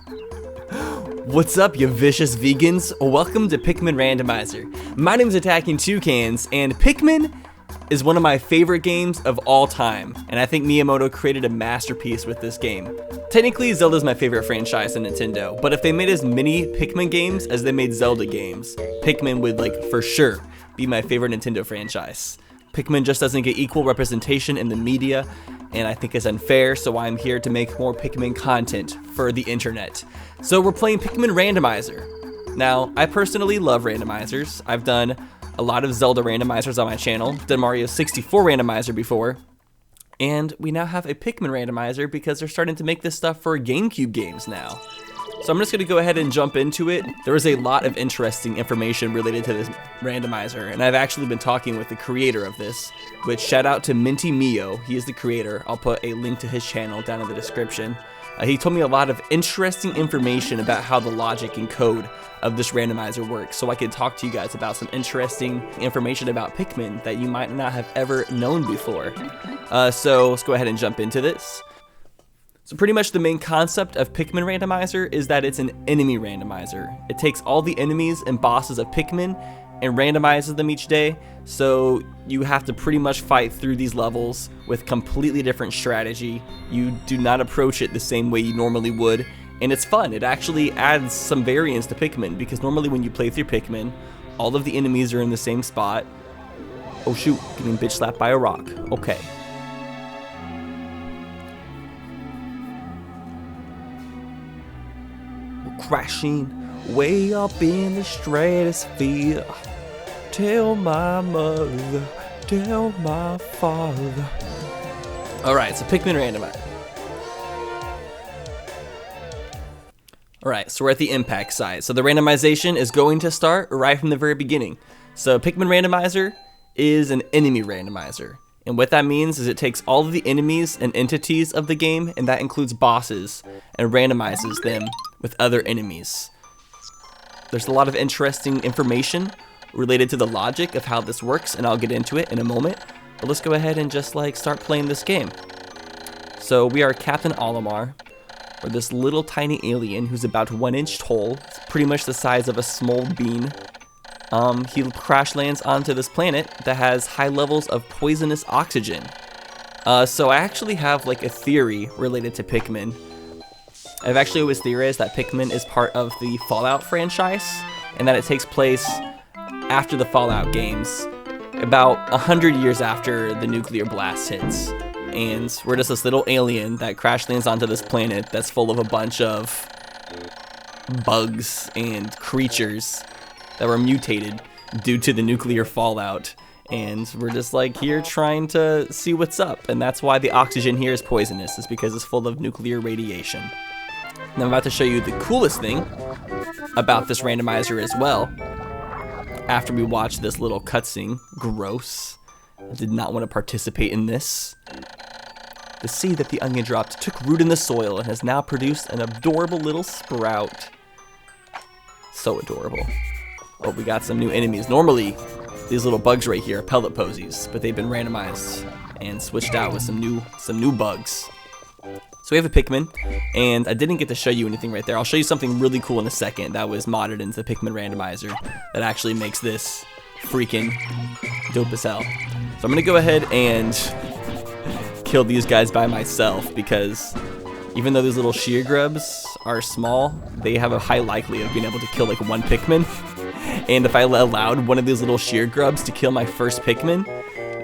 What's up, you vicious vegans? Welcome to Pikmin Randomizer. My name is AttackingTucans, and Pikmin is one of my favorite games of all time, and I think Miyamoto created a masterpiece with this game. Technically, Zelda is my favorite franchise in Nintendo, but if they made as many Pikmin games as they made Zelda games, Pikmin would, for sure be my favorite Nintendo franchise. Pikmin just doesn't get equal representation in the media, and I think it's unfair, so I'm here to make more Pikmin content for the internet. So we're playing Pikmin Randomizer. Now, I personally love randomizers. I've done a lot of Zelda randomizers on my channel, done Mario 64 randomizer before, and we now have a Pikmin randomizer because they're starting to make this stuff for GameCube games now. So I'm just going to go ahead and jump into it. There is a lot of interesting information related to this randomizer, and I've actually been talking with the creator of this, which shout out to Minty Meeo. He is the creator. I'll put a link to his channel down in the description. He told me a lot of interesting information about how the logic and code of this randomizer works, so I can talk to you guys about some interesting information about Pikmin that you might not have ever known before. So let's go ahead and jump into this. So pretty much the main concept of Pikmin Randomizer is that it's an enemy randomizer. It takes all the enemies and bosses of Pikmin and randomizes them each day, so you have to pretty much fight through these levels with completely different strategy. You do not approach it the same way you normally would, and it's fun. It actually adds some variance to Pikmin, because normally when you play through Pikmin, all of the enemies are in the same spot. Oh shoot, getting bitch slapped by a rock. Okay. Crashing way up in the stratosphere. Tell my mother, tell my father. Alright, so Pikmin Randomizer. Alright, so we're at the impact side. So the randomization is going to start right from the very beginning. So Pikmin Randomizer is an enemy randomizer. And what that means is it takes all of the enemies and entities of the game, and that includes bosses, and randomizes them with other enemies. There's a lot of interesting information related to the logic of how this works, and I'll get into it in a moment. But let's go ahead and just start playing this game. So we are Captain Olimar, or this little tiny alien who's about 1 inch tall. It's pretty much the size of a small bean. He crash lands onto this planet that has high levels of poisonous oxygen. So I actually have a theory related to Pikmin. I've actually always theorized that Pikmin is part of the Fallout franchise, and that it takes place after the Fallout games, about 100 years after the nuclear blast hits. And we're just this little alien that crash lands onto this planet that's full of a bunch of bugs and creatures that were mutated due to the nuclear fallout, and we're just here trying to see what's up, and that's why the oxygen here is poisonous, is because it's full of nuclear radiation. And I'm about to show you the coolest thing about this randomizer as well. After we watch this little cutscene, gross. I did not want to participate in this. The seed that the onion dropped took root in the soil and has now produced an adorable little sprout. So adorable. Oh, we got some new enemies. Normally, these little bugs right here are pellet posies, but they've been randomized and switched out with some new bugs. So we have a Pikmin, and I didn't get to show you anything right there. I'll show you something really cool in a second that was modded into the Pikmin Randomizer that actually makes this freaking dope as hell. So I'm gonna go ahead and kill these guys by myself, because even though these little shear grubs are small, they have a high likelihood of being able to kill one Pikmin. And if I allowed one of these little shear grubs to kill my first Pikmin,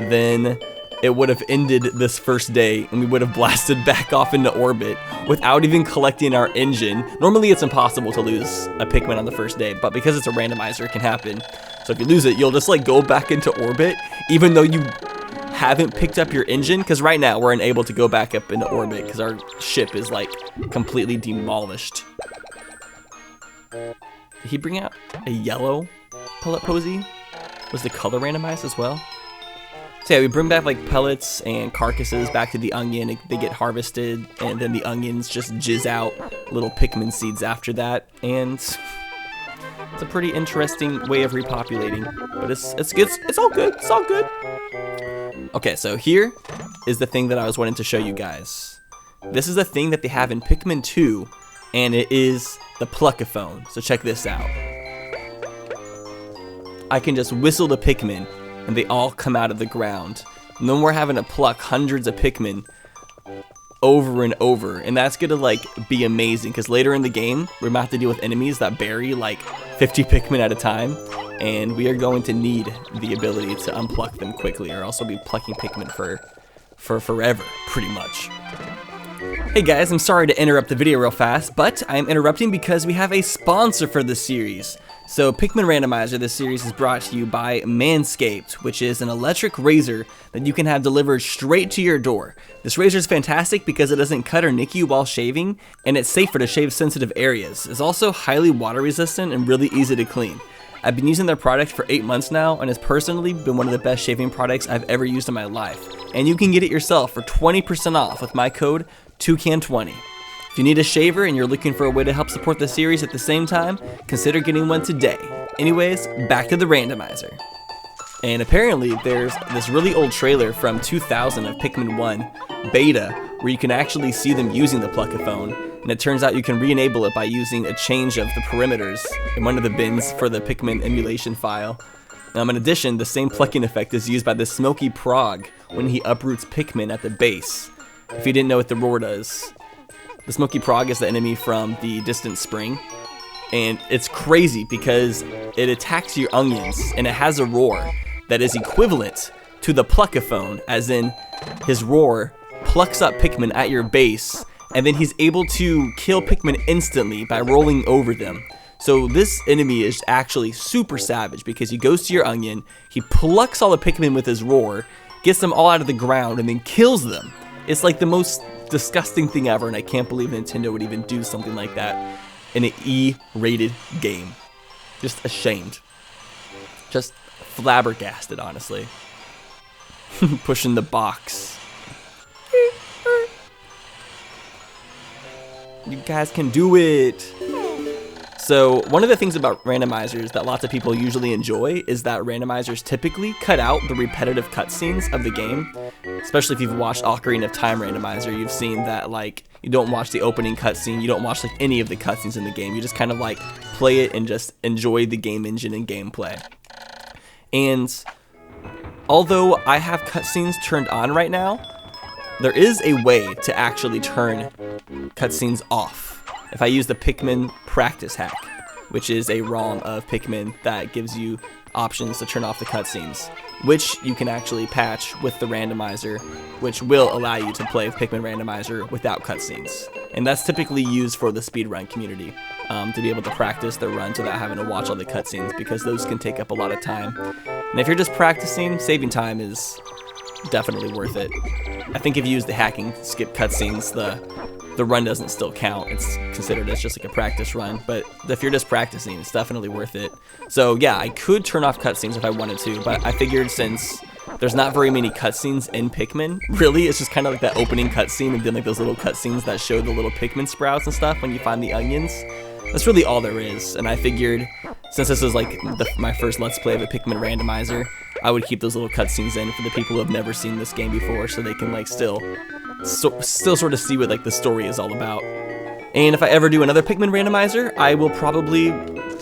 then it would have ended this first day, and we would have blasted back off into orbit without even collecting our engine. Normally it's impossible to lose a Pikmin on the first day, but because it's a randomizer, it can happen. So if you lose it, you'll just go back into orbit, even though you haven't picked up your engine, because right now we're unable to go back up into orbit because our ship is completely demolished. Did he bring out a yellow pellet posy? Was the color randomized as well? So yeah, we bring back pellets and carcasses back to the onion. They get harvested, and then the onions just jizz out little Pikmin seeds after that. And it's a pretty interesting way of repopulating, but it's all good. It's all good. Okay, so here is the thing that I was wanting to show you guys. This is a thing that they have in Pikmin 2 and it is the pluckaphone. So check this out. I can just whistle the Pikmin, and they all come out of the ground. No more having to pluck hundreds of Pikmin over and over, and that's gonna like be amazing because later in the game we're about to deal with enemies that bury like 50 Pikmin at a time, and we are going to need the ability to unpluck them quickly, or else we'll be plucking Pikmin for forever, pretty much. Hey guys, I'm sorry to interrupt the video real fast, but I'm interrupting because we have a sponsor for this series. So Pikmin Randomizer, this series is brought to you by Manscaped, which is an electric razor that you can have delivered straight to your door. This razor is fantastic because it doesn't cut or nick you while shaving, and it's safer to shave sensitive areas. It's also highly water resistant and really easy to clean. I've been using their product for 8 months now, and it's personally been one of the best shaving products I've ever used in my life. And you can get it yourself for 20% off with my code TUCAN20. If you need a shaver and you're looking for a way to help support the series at the same time, consider getting one today. Anyways, back to the randomizer. And apparently there's this really old trailer from 2000 of Pikmin 1 beta where you can actually see them using the pluckaphone, and it turns out you can re-enable it by using a change of the perimeters in one of the bins for the Pikmin emulation file. In addition, the same plucking effect is used by the Smoky Prog when he uproots Pikmin at the base. If you didn't know what the roar does, the Smoky Prog is the enemy from the Distant Spring, and it's crazy because it attacks your onions, and it has a roar that is equivalent to the pluckaphone, as in his roar plucks up Pikmin at your base, and then he's able to kill Pikmin instantly by rolling over them. So this enemy is actually super savage because he goes to your onion, he plucks all the Pikmin with his roar, gets them all out of the ground, and then kills them. It's like the most disgusting thing ever, and I can't believe Nintendo would even do something like that in an E-rated game. Just ashamed. Just flabbergasted, honestly. Pushing the box. You guys can do it. So one of the things about randomizers that lots of people usually enjoy is that randomizers typically cut out the repetitive cutscenes of the game. Especially if you've watched Ocarina of Time Randomizer, you've seen that like you don't watch the opening cutscene, you don't watch like any of the cutscenes in the game. You just kind of like play it and just enjoy the game engine and gameplay. And although I have cutscenes turned on right now, there is a way to actually turn cutscenes off. If I use the Pikmin practice hack, which is a ROM of Pikmin that gives you options to turn off the cutscenes, which you can actually patch with the randomizer, which will allow you to play Pikmin Randomizer without cutscenes. And that's typically used for the speedrun community, to be able to practice their runs without having to watch all the cutscenes, because those can take up a lot of time. And if you're just practicing, saving time is definitely worth it. I think if you use the hacking skip cutscenes, the run doesn't still count. It's considered as just like a practice run, but if you're just practicing, it's definitely worth it. So yeah, I could turn off cutscenes if I wanted to, but I figured since there's not very many cutscenes in Pikmin, really, it's just kind of like that opening cutscene and then like those little cutscenes that show the little Pikmin sprouts and stuff when you find the onions. That's really all there is, and I figured since this is like my first Let's Play of a Pikmin Randomizer, I would keep those little cutscenes in for the people who have never seen this game before, so they can like still sort of see what like the story is all about. And if I ever do another Pikmin Randomizer, I will probably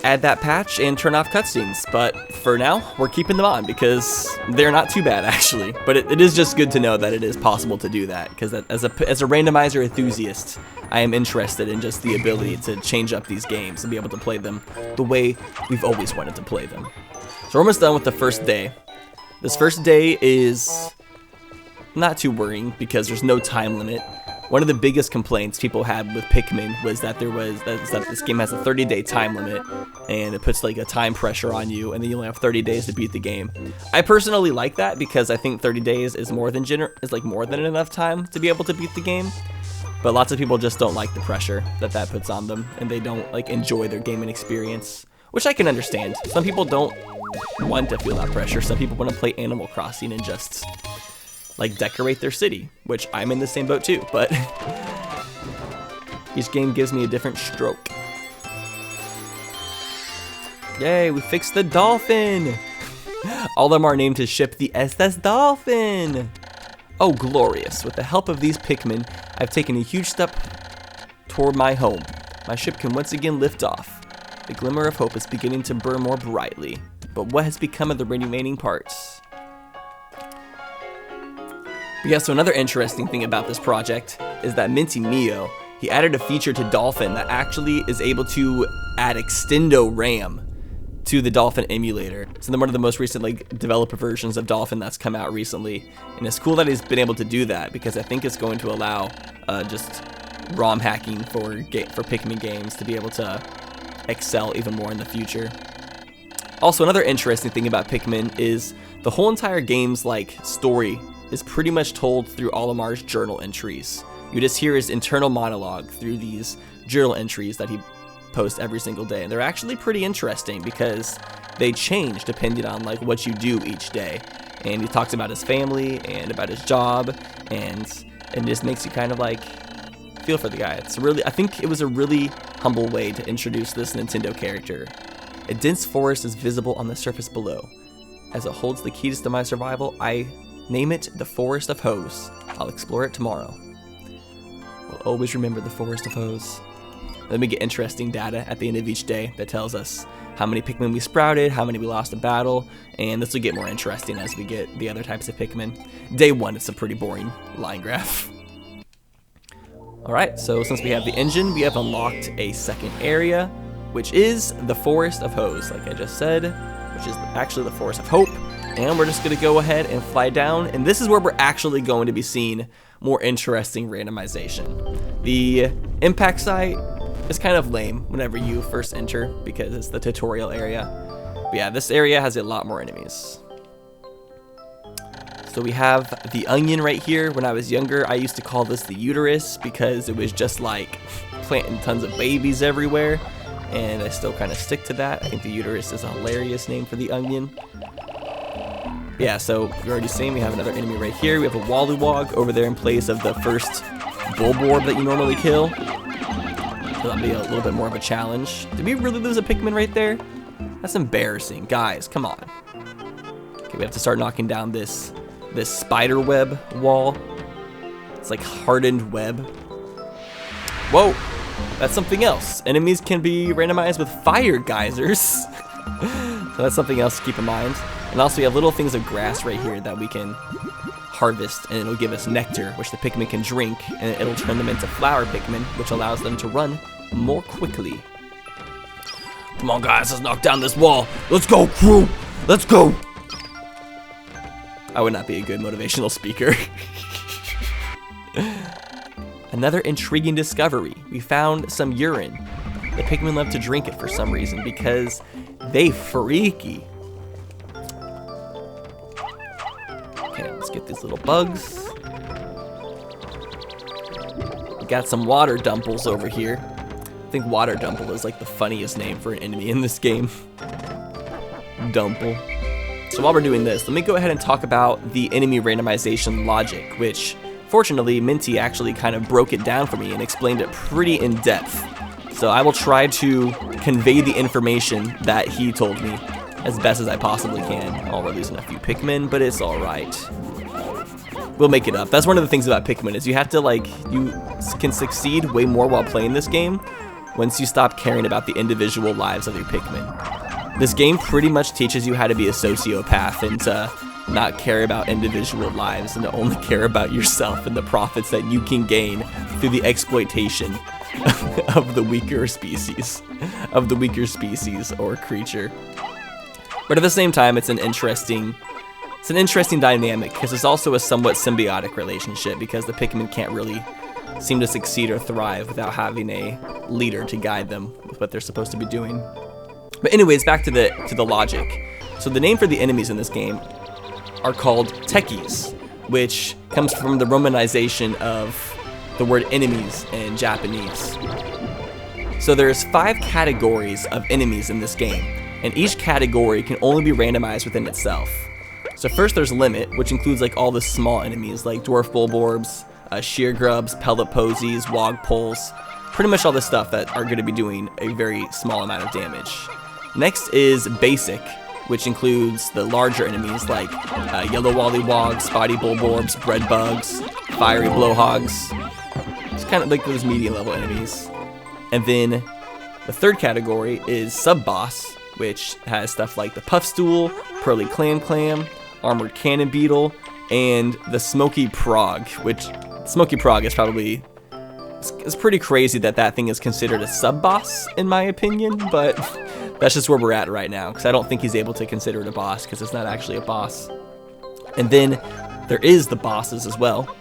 add that patch and turn off cutscenes. But for now, we're keeping them on because they're not too bad actually. But it is just good to know that it is possible to do that, because as a randomizer enthusiast, I am interested in just the ability to change up these games and be able to play them the way we've always wanted to play them. So we're almost done with the first day. This first day is not too worrying because there's no time limit. One of the biggest complaints people had with Pikmin was that this game has a 30-day time limit, and it puts like a time pressure on you, and then you only have 30 days to beat the game. I personally like that because I think 30 days is more than enough time to be able to beat the game. But lots of people just don't like the pressure that puts on them, and they don't like enjoy their gaming experience, which I can understand. Some people don't want to feel that pressure. Some people want to play Animal Crossing and just like decorate their city, which I'm in the same boat too, but each game gives me a different stroke. Yay, we fixed the dolphin! All of them are named to ship the SS Dolphin! Oh, glorious. With the help of these Pikmin, I've taken a huge step toward my home. My ship can once again lift off. The glimmer of hope is beginning to burn more brightly. But what has become of the remaining parts? Yeah, so another interesting thing about this project is that Minty Meeo, he added a feature to Dolphin that actually is able to add extendo RAM to the Dolphin emulator. It's one of the most recent developer versions of Dolphin that's come out recently, and it's cool that he's been able to do that because I think it's going to allow just ROM hacking for Pikmin games to be able to excel even more in the future. Also, another interesting thing about Pikmin is the whole entire game's story is pretty much told through Olimar's journal entries. You just hear his internal monologue through these journal entries that he post every single day, and they're actually pretty interesting because they change depending on what you do each day. And he talks about his family and about his job, and it just makes you kind of feel for the guy. I think it was a really humble way to introduce this Nintendo character. A dense forest is visible on the surface below. As it holds the keys to my survival, I name it the Forest of Hose. I'll explore it tomorrow. We'll always remember the Forest of Hose. Then we get interesting data at the end of each day that tells us how many Pikmin we sprouted, how many we lost in battle, and this will get more interesting as we get the other types of Pikmin. Day 1, it's a pretty boring line graph. Alright, so since we have the engine, we have unlocked a second area, which is the Forest of Hose, like I just said, which is actually the Forest of Hope. And we're just going to go ahead and fly down, and this is where we're actually going to be seeing more interesting randomization. The impact site is kind of lame whenever you first enter because it's the tutorial area. But yeah, this area has a lot more enemies. So we have the onion right here. When I was younger, I used to call this the uterus because it was just planting tons of babies everywhere. And I still kind of stick to that. I think the uterus is a hilarious name for the onion. Yeah, so you've already seen we have another enemy right here. We have a Wally Wong over there in place of the first Bulborb that you normally kill. So that'll be a little bit more of a challenge. Did we really lose a Pikmin right there? That's embarrassing. Guys, come on. Okay, we have to start knocking down this spider web wall. It's hardened web. Whoa, that's something else. Enemies can be randomized with fire geysers. So that's something else to keep in mind. And also we have little things of grass right here that we can harvest, and it'll give us nectar, which the Pikmin can drink, and it'll turn them into flower Pikmin, which allows them to run more quickly. Come on guys, let's knock down this wall. Let's go, crew, let's go. I would not be a good motivational speaker. Another intriguing discovery. We found some urine. The Pikmin love to drink it for some reason because they freaky. Okay, let's get these little bugs. We got some water dumples over here. I think water dumple is the funniest name for an enemy in this game. Dumple. So while we're doing this, let me go ahead and talk about the enemy randomization logic, which fortunately Minty actually kind of broke it down for me and explained it pretty in depth. So I will try to convey the information that he told me as best as I possibly can. Oh, we're losing a few Pikmin, but it's alright. We'll make it up. That's one of the things about Pikmin is you have to you can succeed way more while playing this game once you stop caring about the individual lives of your Pikmin. This game pretty much teaches you how to be a sociopath and to not care about individual lives and to only care about yourself and the profits that you can gain through the exploitation of the weaker species, or creature. But at the same time, it's an interesting dynamic because it's also a somewhat symbiotic relationship because the Pikmin can't really seem to succeed or thrive without having a leader to guide them with what they're supposed to be doing. But anyways, back to the logic. So the name for the enemies in this game are called techies, which comes from the romanization of the word enemies in Japanese. So there's 5 categories of enemies in this game, and each category can only be randomized within itself. So first there's Limit, which includes all the small enemies like Dwarf Bulborbs, Sheer Grubs, Pellet Posies, Wogpoles, pretty much all the stuff that are going to be doing a very small amount of damage. Next is Basic, which includes the larger enemies like Yellow Wally Wong, Spotty Bulborbs, Bread Bugs, Fiery Blowhogs. It's kind of like those medium level enemies. And then the third category is sub-boss, which has stuff like the Puff Stool, Pearly Clam, Armored Cannon Beetle, and the Smoky Prog, which Smoky Prog is probably, it's pretty crazy that thing is considered a sub-boss in my opinion, but that's just where we're at right now, because I don't think he's able to consider it a boss, because it's not actually a boss. And then there is the bosses as well.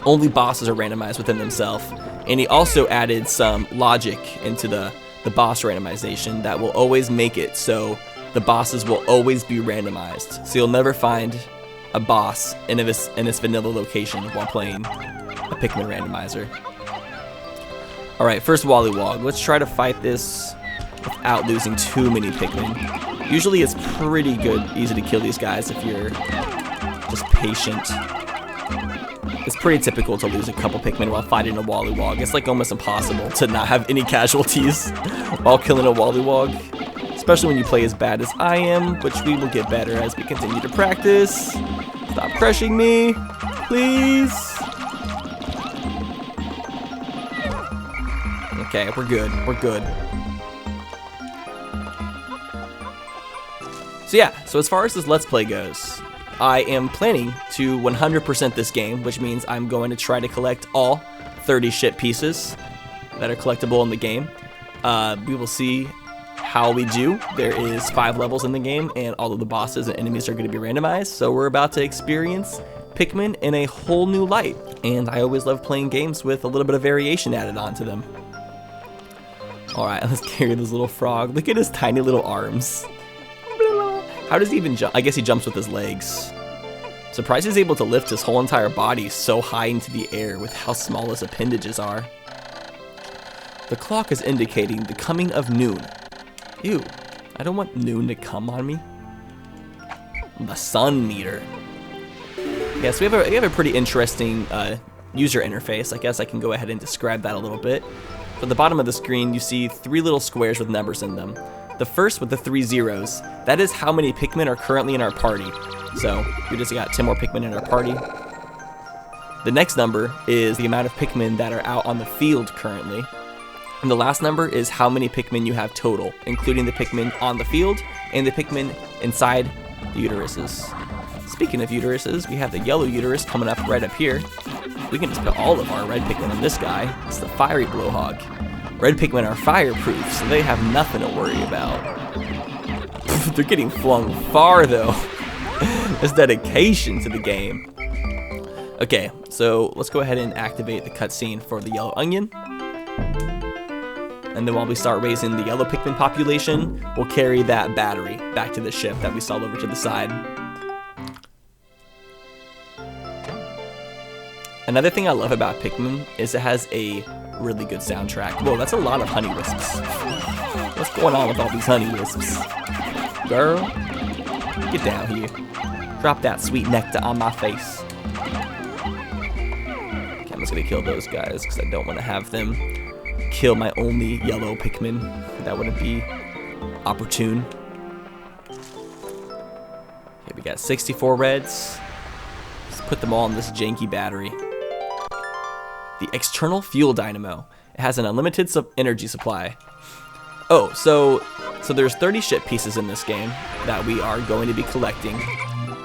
Only bosses are randomized within themselves, and he also added some logic into the boss randomization that will always make it so the bosses will always be randomized. So you'll never find a boss in this vanilla location while playing a Pikmin Randomizer. Alright, first Wally Wong. Let's try to fight this without losing too many Pikmin. Usually it's pretty easy to kill these guys if you're just patient. It's pretty typical to lose a couple Pikmin while fighting a Wally Wong. It's like almost impossible to not have any casualties while killing a Wally Wong. Especially when you play as bad as I am, which we will get better as we continue to practice. Stop crushing me, please. Okay, we're good, we're good. So yeah, so as far as this Let's Play goes, I am planning to 100% this game, which means I'm going to try to collect all 30 ship pieces that are collectible in the game. We will see how we do. There is 5 levels in the game, and all of the bosses and enemies are going to be randomized, so we're about to experience Pikmin in a whole new light. And I always love playing games with a little bit of variation added onto them. Alright, let's carry this little frog. Look at his tiny little arms. How does he even jump? I guess he jumps with his legs. Surprised he's able to lift his whole entire body so high into the air with how small his appendages are. The clock is indicating the coming of noon. Ew, I don't want noon to come on me. The sun meter. Yeah, so we have a pretty interesting user interface. I guess I can go ahead and describe that a little bit. At the bottom of the screen, you see 3 little squares with numbers in them. The first with the 3 zeros, that is how many Pikmin are currently in our party. So we just got 10 more Pikmin in our party. The next number is the amount of Pikmin that are out on the field currently. And the last number is how many Pikmin you have total, including the Pikmin on the field and the Pikmin inside the uteruses. Speaking of uteruses, we have the yellow uterus coming up right up here. We can just put all of our red Pikmin on this guy. It's the fiery blowhog. Red Pikmin are fireproof, so they have nothing to worry about. They're getting flung far though. There's dedication to the game. Okay, so let's go ahead and activate the cutscene for the yellow onion. And then while we start raising the yellow Pikmin population, we'll carry that battery back to the ship that we saw over to the side. Another thing I love about Pikmin is it has a really good soundtrack. Whoa, that's a lot of honey wisps. What's going on with all these honey wisps? Girl, get down here. Drop that sweet nectar on my face. Okay, I'm just gonna kill those guys because I don't want to have them kill my only yellow Pikmin. That wouldn't be opportune. Okay, we got 64 reds. Let's put them all in this janky battery. The external fuel dynamo. It has an unlimited energy supply. Oh, so there's 30 ship pieces in this game that we are going to be collecting.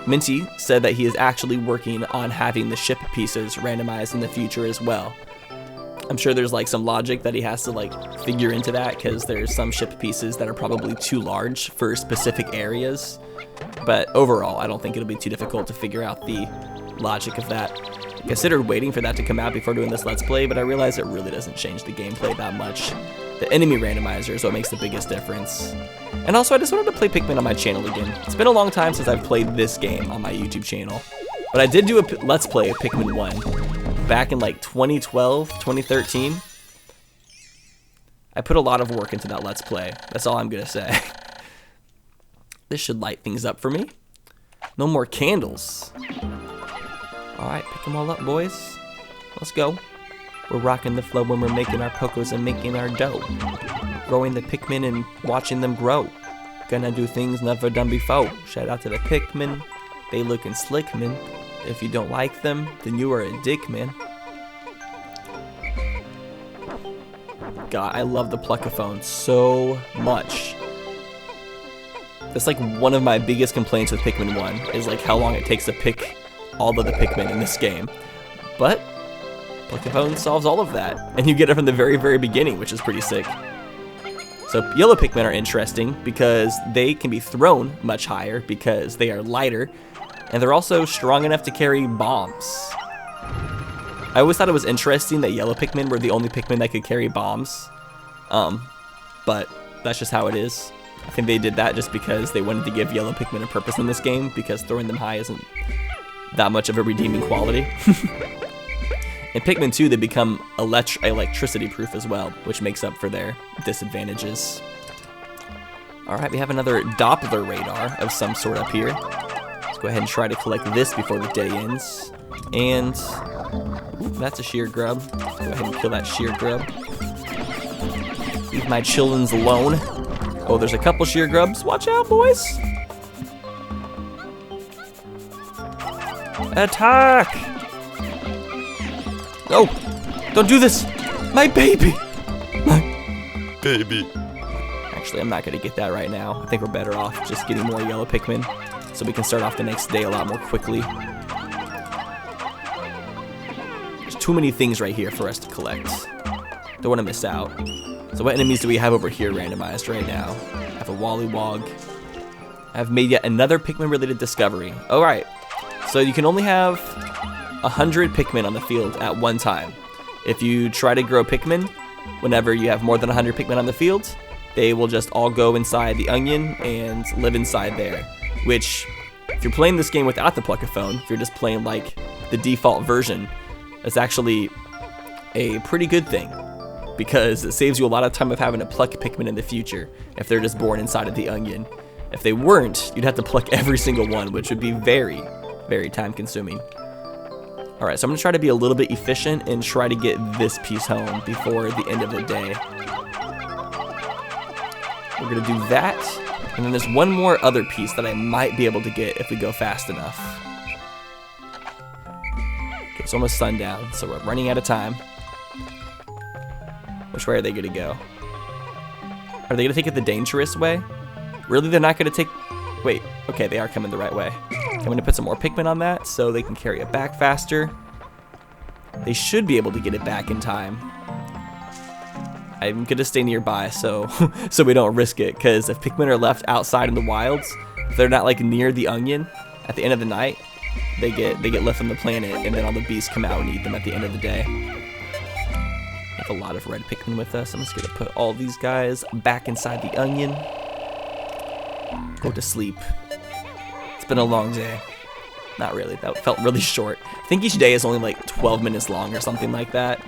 Minty said that he is actually working on having the ship pieces randomized in the future as well. I'm sure there's like some logic that he has to like figure into that, because there's some ship pieces that are probably too large for specific areas. But overall, I don't think it'll be too difficult to figure out the logic of that. I considered waiting for that to come out before doing this Let's Play, but I realized it really doesn't change the gameplay that much. The enemy randomizer is what makes the biggest difference. And also, I just wanted to play Pikmin on my channel again. It's been a long time since I've played this game on my YouTube channel. But I did do a Let's Play of Pikmin 1 back in like 2012, 2013. I put a lot of work into that Let's Play. That's all I'm gonna say. This should light things up for me. No more candles. Alright, pick them all up, boys. Let's go. We're rocking the flow when we're making our pokos and making our dough. Growing the Pikmin and watching them grow. Gonna do things never done before. Shout out to the Pikmin. They looking slick, man. If you don't like them, then you are a dick, man. god, I love the pluckaphone so much. That's like one of my biggest complaints with Pikmin 1, is like how long it takes to pick all of the Pikmin in this game. But pluckaphone solves all of that, and you get it from the very, very beginning, which is pretty sick. So yellow Pikmin are interesting because they can be thrown much higher because they are lighter, and they're also strong enough to carry bombs. I always thought it was interesting that yellow Pikmin were the only Pikmin that could carry bombs, but that's just how it is. I think they did that just because they wanted to give yellow Pikmin a purpose in this game, because throwing them high isn't that much of a redeeming quality. In Pikmin 2, they become electricity proof as well, which makes up for their disadvantages. Alright, we have another Doppler radar of some sort up here. Let's go ahead and try to collect this before the day ends. And ooh, that's a sheer grub. Let's go ahead and kill that sheer grub. Leave my chillins alone. Oh, there's a couple sheer grubs. Watch out, boys. Attack! No! Don't do this! My baby! My baby. Actually, I'm not gonna get that right now. I think we're better off just getting more yellow Pikmin so we can start off the next day a lot more quickly. There's too many things right here for us to collect. Don't want to miss out. So what enemies do we have over here randomized right now? I have a Wally Wong. I've made yet another Pikmin-related discovery. Alright, so you can only have 100 Pikmin on the field at one time. If you try to grow Pikmin, whenever you have more than 100 Pikmin on the field, they will just all go inside the onion and live inside there. Which, if you're playing this game without the pluckaphone, if you're just playing like the default version, it's actually a pretty good thing, because it saves you a lot of time of having to pluck Pikmin in the future if they're just born inside of the onion. If they weren't, you'd have to pluck every single one, which would be very, very time consuming. Alright, so I'm going to try to be a little bit efficient and try to get this piece home before the end of the day. We're going to do that, and then there's one more other piece that I might be able to get if we go fast enough. Okay, it's almost sundown, so we're running out of time. Which way are they going to go? Are they going to take it the dangerous way? Really, they're not going to take... Wait, okay, they are coming the right way. I'm going to put some more Pikmin on that so they can carry it back faster. They should be able to get it back in time. I'm going to stay nearby so we don't risk it, because if Pikmin are left outside in the wilds, if they're not like near the onion at the end of the night, they get left on the planet, and then all the beasts come out and eat them at the end of the day. We have a lot of red Pikmin with us. I'm just going to put all these guys back inside the onion. Go to sleep. It's been a long day. Not really, that felt really short. I think each day is only like 12 minutes long or something like that.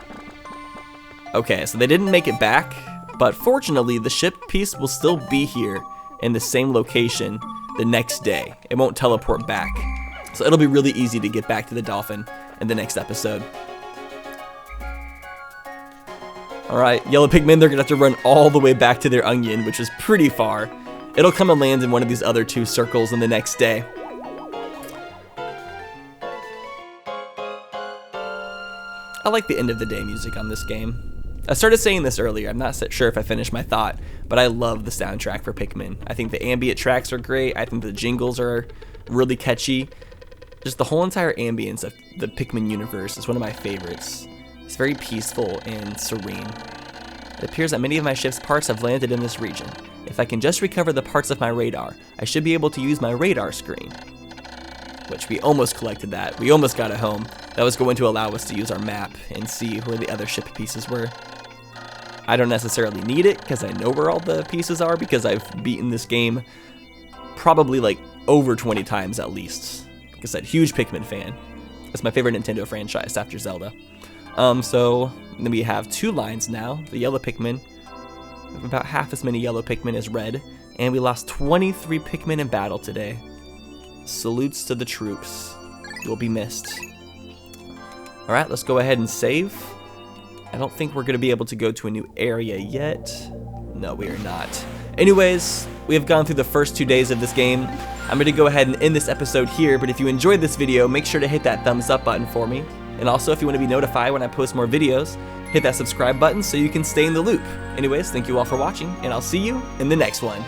Okay, so they didn't make it back, but fortunately the ship piece will still be here in the same location the next day. It won't teleport back. So it'll be really easy to get back to the dolphin in the next episode. Alright, yellow Pikmin, they're gonna have to run all the way back to their onion, which is pretty far. It'll come and land in one of these other two circles in the next day. I like the end of the day music on this game. I started saying this earlier, I'm not sure if I finished my thought, but I love the soundtrack for Pikmin. I think the ambient tracks are great, I think the jingles are really catchy. Just the whole entire ambience of the Pikmin universe is one of my favorites. It's very peaceful and serene. It appears that many of my ship's parts have landed in this region. If I can just recover the parts of my radar, I should be able to use my radar screen. Which we almost collected that. We almost got it home. That was going to allow us to use our map and see where the other ship pieces were. I don't necessarily need it because I know where all the pieces are, because I've beaten this game probably like over 20 times at least. Like I said, huge Pikmin fan. It's my favorite Nintendo franchise after Zelda. So then we have two lines now. The yellow Pikmin. We have about half as many yellow Pikmin as red. And we lost 23 Pikmin in battle today. Salutes to the troops. You'll be missed. Alright, let's go ahead and save. I don't think we're going to be able to go to a new area yet. No, we are not. Anyways, we have gone through the first 2 days of this game. I'm going to go ahead and end this episode here, but if you enjoyed this video, make sure to hit that thumbs up button for me. And also, if you want to be notified when I post more videos, hit that subscribe button so you can stay in the loop. Anyways, thank you all for watching, and I'll see you in the next one.